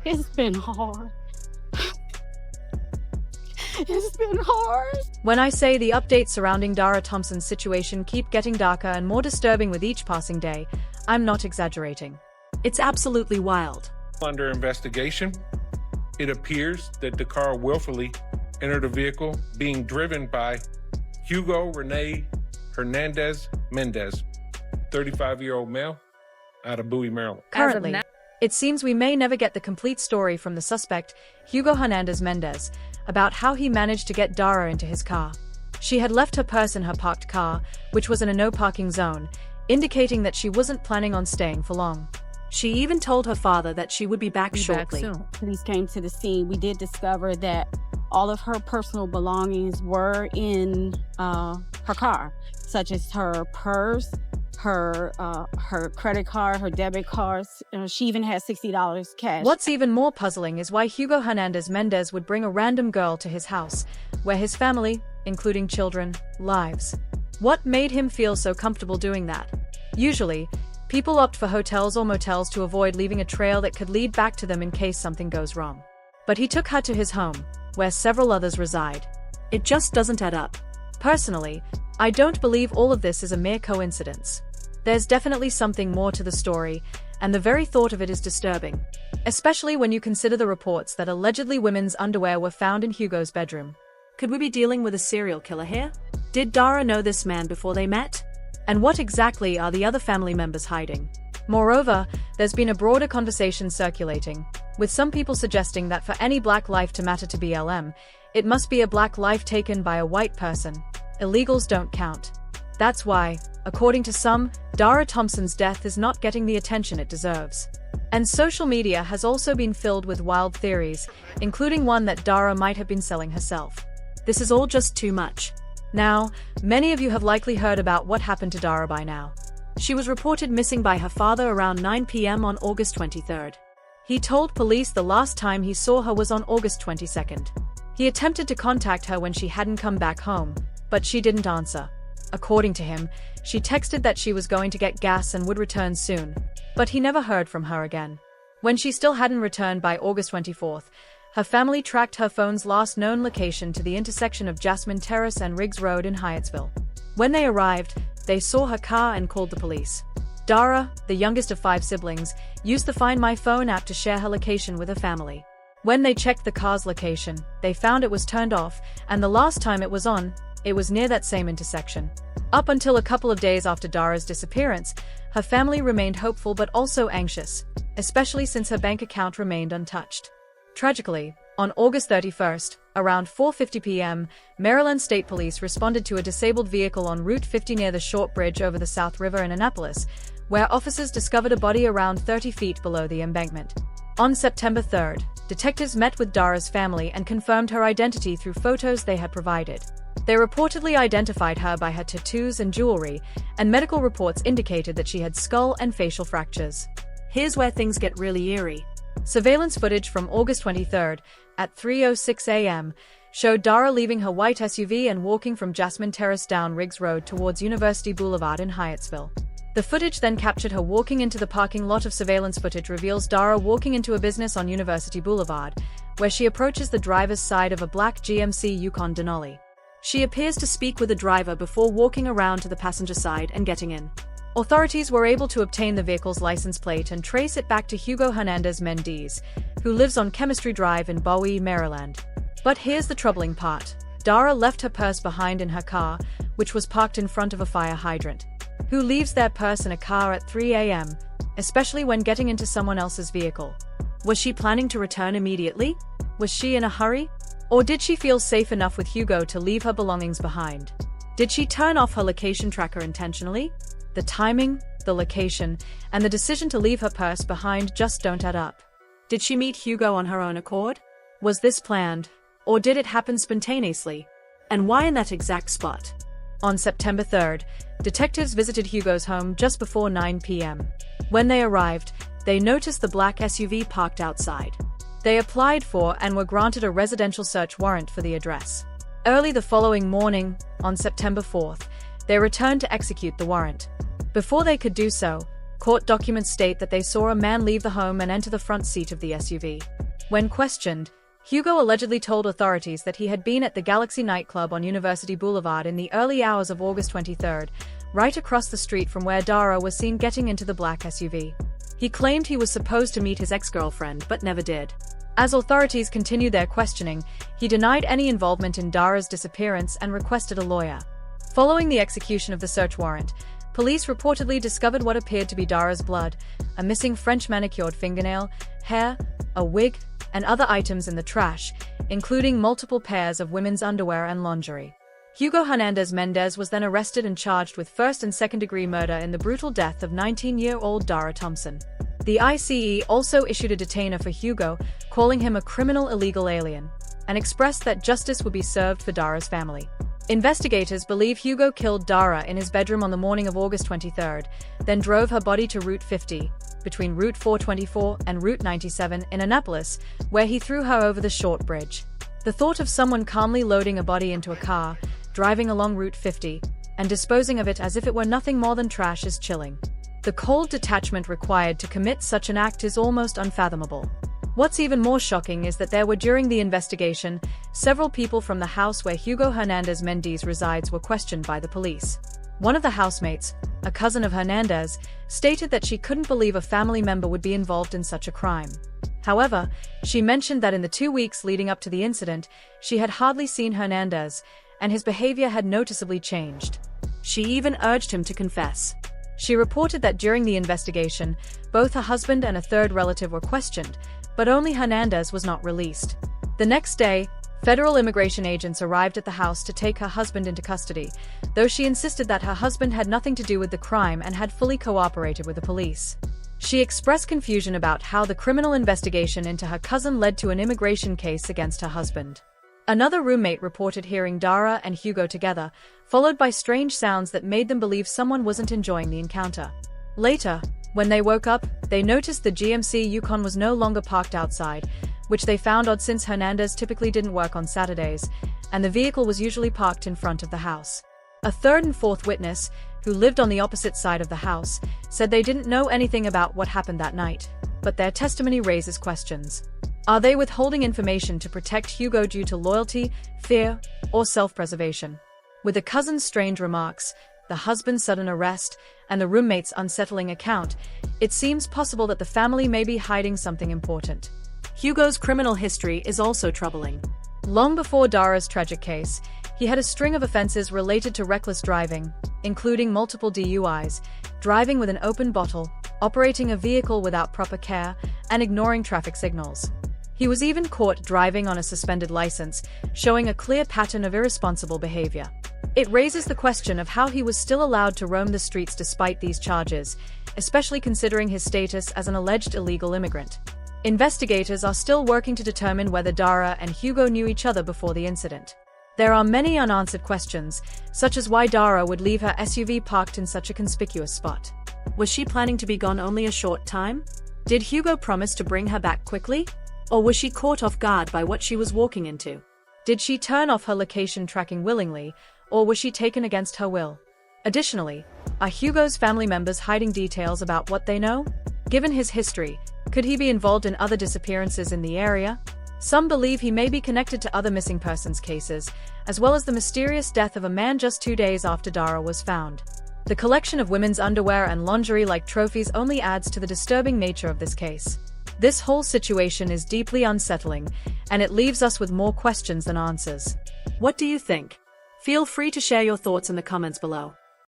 It's been hard. It's been hard. When I say the updates surrounding DaCara Thompson's situation keep getting darker and more disturbing with each passing day, I'm not exaggerating. It's absolutely wild. Under investigation, it appears that DaCara willfully entered a vehicle being driven by Hugo Rene Hernandez Mendez, 35-year-old male out of Bowie, Maryland. Currently, it seems we may never get the complete story from the suspect, Hugo Hernandez Mendez, about how he managed to get DaCara into his car. She had left her purse in her parked car, which was in a no-parking zone, indicating that she wasn't planning on staying for long. She even told her father that she would be back shortly. Police came to the scene. We did discover that all of her personal belongings were in her car, such as her purse, her credit card, her debit cards. She even had $60 cash. What's even more puzzling is why Hugo Hernandez Mendez would bring a random girl to his house, where his family, including children, lives. What made him feel so comfortable doing that? Usually, people opt for hotels or motels to avoid leaving a trail that could lead back to them in case something goes wrong. But he took her to his home, where several others reside. It just doesn't add up. Personally, I don't believe all of this is a mere coincidence. There's definitely something more to the story, and the very thought of it is disturbing, especially when you consider the reports that allegedly women's underwear were found in Hugo's bedroom. Could we be dealing with a serial killer here? Did DaCara know this man before they met? And what exactly are the other family members hiding? Moreover, there's been a broader conversation circulating, with some people suggesting that for any black life to matter to BLM, it must be a black life taken by a white person. Illegals don't count. That's why, according to some, DaCara Thompson's death is not getting the attention it deserves. And social media has also been filled with wild theories, including one that DaCara might have been selling herself. This is all just too much. Now, many of you have likely heard about what happened to DaCara by now. She was reported missing by her father around 9 p.m. on August 23rd. He told police the last time he saw her was on August 22nd. He attempted to contact her when she hadn't come back home, but she didn't answer. According to him, she texted that she was going to get gas and would return soon, but he never heard from her again. When she still hadn't returned by August 24th, her family tracked her phone's last known location to the intersection of Jasmine Terrace and Riggs Road in Hyattsville. When they arrived, they saw her car and called the police. DaCara, the youngest of 5 siblings, used the Find My Phone app to share her location with her family. When they checked the car's location, they found it was turned off, and the last time it was on, it was near that same intersection. Up until a couple of days after DaCara's disappearance, her family remained hopeful but also anxious, especially since her bank account remained untouched. Tragically, on August 31st, around 4:50 p.m., Maryland State Police responded to a disabled vehicle on Route 50 near the Short Bridge over the South River in Annapolis, where officers discovered a body around 30 feet below the embankment. On September 3rd, detectives met with DaCara's family and confirmed her identity through photos they had provided. They reportedly identified her by her tattoos and jewelry, and medical reports indicated that she had skull and facial fractures. Here's where things get really eerie. Surveillance footage from August 23rd, at 3:06 a.m., showed DaCara leaving her white SUV and walking from Jasmine Terrace down Riggs Road towards University Boulevard in Hyattsville. The footage then captured her walking into the parking lot. Of surveillance footage reveals DaCara walking into a business on University Boulevard, where she approaches the driver's side of a black GMC Yukon Denali. She appears to speak with the driver before walking around to the passenger side and getting in. Authorities were able to obtain the vehicle's license plate and trace it back to Hugo Hernandez Mendez, who lives on Chemistry Drive in Bowie, Maryland. But here's the troubling part. DaCara left her purse behind in her car, which was parked in front of a fire hydrant. Who leaves their purse in a car at 3 a.m., especially when getting into someone else's vehicle? Was she planning to return immediately? Was she in a hurry? Or did she feel safe enough with Hugo to leave her belongings behind? Did she turn off her location tracker intentionally? The timing, the location, and the decision to leave her purse behind just don't add up. Did she meet Hugo on her own accord? Was this planned? Or did it happen spontaneously? And why in that exact spot? On September 3rd, detectives visited Hugo's home just before 9 p.m. When they arrived, they noticed the black SUV parked outside. They applied for and were granted a residential search warrant for the address. Early the following morning, on September 4th, they returned to execute the warrant. Before they could do so, court documents state that they saw a man leave the home and enter the front seat of the SUV. When questioned, Hugo allegedly told authorities that he had been at the Galaxy nightclub on University Boulevard in the early hours of August 23rd, right across the street from where Dara was seen getting into the black SUV. He claimed he was supposed to meet his ex-girlfriend, but never did. As authorities continued their questioning, he denied any involvement in Dara's disappearance and requested a lawyer. Following the execution of the search warrant, police reportedly discovered what appeared to be Dara's blood, a missing French manicured fingernail, hair, a wig, and other items in the trash, including multiple pairs of women's underwear and lingerie. Hugo Hernandez Mendez was then arrested and charged with first and second-degree murder in the brutal death of 19-year-old DaCara Thompson. The ICE also issued a detainer for Hugo, calling him a criminal illegal alien, and expressed that justice would be served for Dara's family. Investigators believe Hugo killed Dara in his bedroom on the morning of August 23rd, then drove her body to Route 50, between Route 424 and Route 97 in Annapolis, where he threw her over the short bridge. The thought of someone calmly loading a body into a car, driving along Route 50, and disposing of it as if it were nothing more than trash is chilling. The cold detachment required to commit such an act is almost unfathomable. What's even more shocking is that there were, during the investigation, several people from the house where Hugo Hernandez Mendez resides were questioned by the police. One of the housemates, a cousin of Hernandez, stated that she couldn't believe a family member would be involved in such a crime. However, she mentioned that in the 2 weeks leading up to the incident, she had hardly seen Hernandez, and his behavior had noticeably changed. She even urged him to confess. She reported that during the investigation, both her husband and a third relative were questioned, but only Hernandez was not released. The next day, federal immigration agents arrived at the house to take her husband into custody, though she insisted that her husband had nothing to do with the crime and had fully cooperated with the police. She expressed confusion about how the criminal investigation into her cousin led to an immigration case against her husband. Another roommate reported hearing Dara and Hugo together, followed by strange sounds that made them believe someone wasn't enjoying the encounter. Later, when they woke up, they noticed the GMC Yukon was no longer parked outside, which they found odd since Hernandez typically didn't work on Saturdays, and the vehicle was usually parked in front of the house. A third and fourth witness, who lived on the opposite side of the house, said they didn't know anything about what happened that night, but their testimony raises questions. Are they withholding information to protect Hugo due to loyalty, fear, or self-preservation? With the cousin's strange remarks, the husband's sudden arrest, and the roommate's unsettling account, it seems possible that the family may be hiding something important. Hugo's criminal history is also troubling. Long before Dara's tragic case, he had a string of offenses related to reckless driving, including multiple DUIs, driving with an open bottle, operating a vehicle without proper care, and ignoring traffic signals. He was even caught driving on a suspended license, showing a clear pattern of irresponsible behavior. It raises the question of how he was still allowed to roam the streets despite these charges, especially considering his status as an alleged illegal immigrant. Investigators are still working to determine whether Dara and Hugo knew each other before the incident. There are many unanswered questions, such as why Dara would leave her SUV parked in such a conspicuous spot. Was she planning to be gone only a short time? Did Hugo promise to bring her back quickly? Or was she caught off guard by what she was walking into? Did she turn off her location tracking willingly, or was she taken against her will? Additionally, are Hugo's family members hiding details about what they know? Given his history, could he be involved in other disappearances in the area? Some believe he may be connected to other missing persons cases, as well as the mysterious death of a man just 2 days after Dara was found. The collection of women's underwear and lingerie like trophies only adds to the disturbing nature of this case. This whole situation is deeply unsettling, and it leaves us with more questions than answers. What do you think? Feel free to share your thoughts in the comments below.